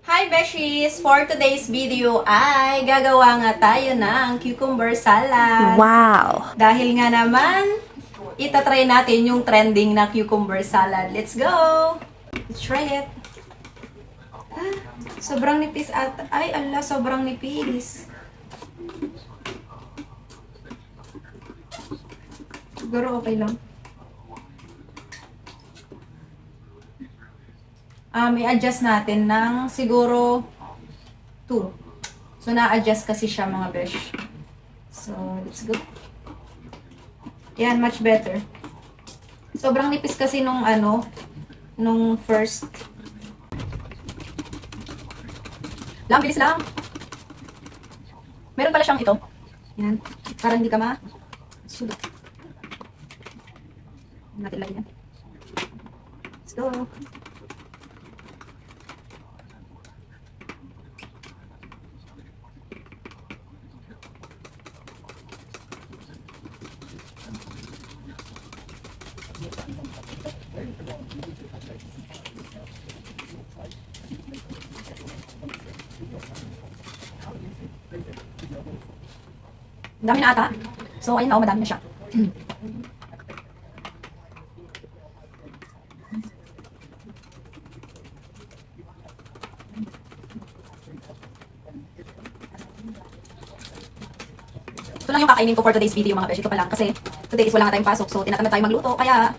Hi Beshies! For today's video ay gagawa nga tayo ng cucumber salad. Wow! Dahil nga naman, itatry natin yung trending na cucumber salad. Let's go! Let's try it. Ah, sobrang nipis at... Ay, ala, sobrang nipis. Siguro okay lang. I-adjust natin ng siguro 2. So, na-adjust kasi siya mga besh. So, let's go. Yan, much better. Sobrang nipis kasi nung nung first. Lang, bilis lang. Meron pala siyang ito. Yan, para hindi ka sulat. Natin lagi yan. Let's go. Ang dami na ata. So, ayun na, madami na siya. Ito lang yung kakainin ko for today's video mga besh. Ito pa lang kasi today is wala nga tayong pasok. So, tinatamad tayo magluto. Kaya,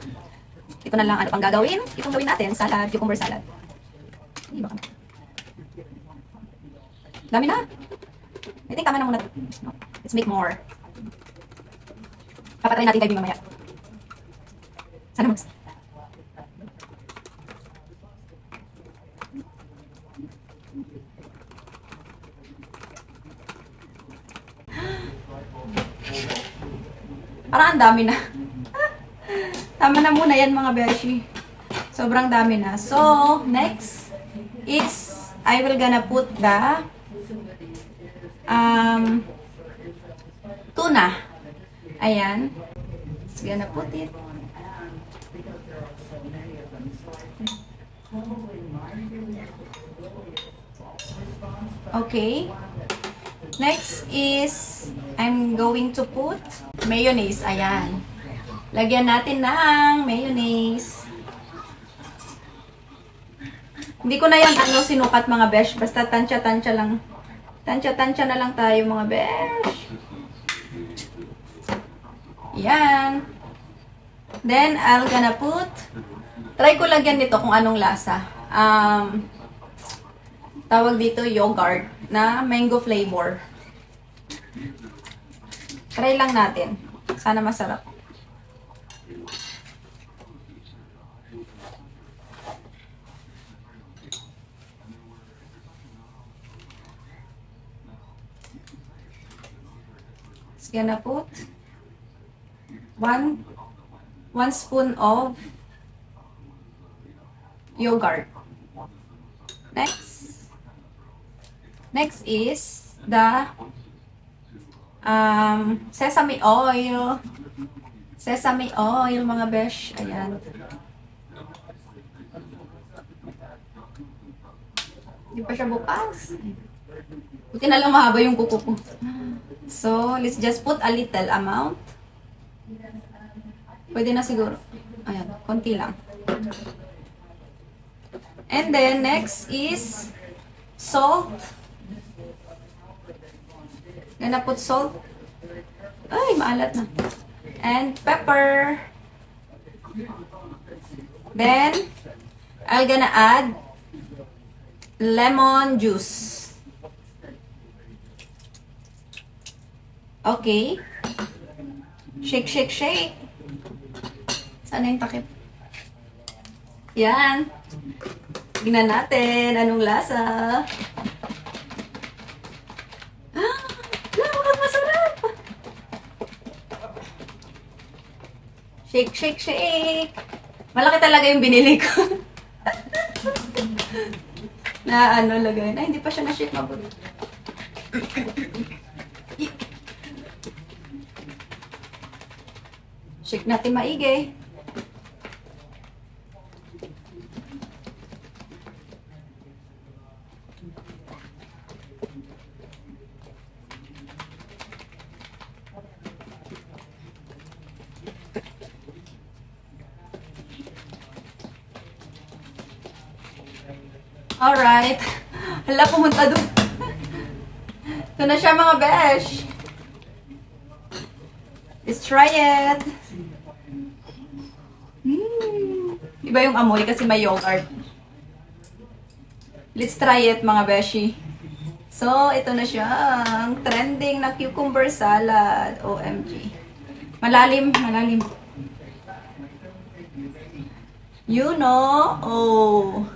ito na lang ano pang gagawin. Itong gawin natin, salad, cucumber salad. Hindi ba? Dami na. I think tama na muna. No. Let's make more. Papatry natin kayo mamaya. Sana mag... Parang ang dami na. Tama na muna yan mga beshi. Sobrang dami na. So, next is I will gonna put the tuna. Ayan. Just gonna put it. Okay. Next is I'm going to put mayonnaise. Ayan. Lagyan natin ng mayonnaise. Hindi ko na yan sinukat mga besh. Basta tansya-tansya lang. Tansya-tansya na lang tayo mga besh. Yan. Then, I'll gonna put... Try ko lagyan nito kung anong lasa. Tawag dito yogurt na mango flavor. Try lang natin. Sana masarap. Just gonna put one spoon of yogurt. Next is the sesame oil. Sesame oil mga besh. Ayan. Hindi pa siya bukas. Buti na lang mahaba yung kuko ko. So, let's just put a little amount. Pwede na siguro. Ayan, konti lang. And then, next is salt. Gonna put salt. Ay, maalat na. And pepper. Then, I'm gonna add lemon juice. Okay. Shake, shake, shake. Sana yung takip. Yan. Tingnan natin anong lasa. Masarap! Shake, shake, shake. Malaki talaga yung binili ko. Na lagay. Ay, hindi pa siya na-shake mabuti. Shake natin maigi. Alright. Hala, pumunta doon. Ito na siya mga besh. Let's try it. Iba yung amoy kasi may yogurt. Let's try it mga beshi. So, ito na siya. Ang trending na cucumber salad. OMG. Malalim, malalim. You know? Oh.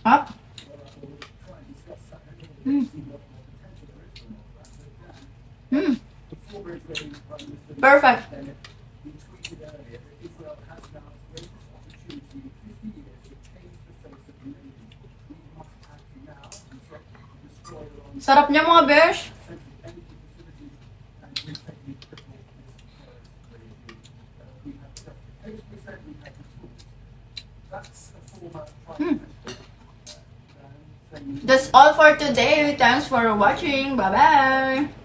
Up. Perfect. Sarap niya mga besh. That's all for today. Thanks for watching. Bye-bye.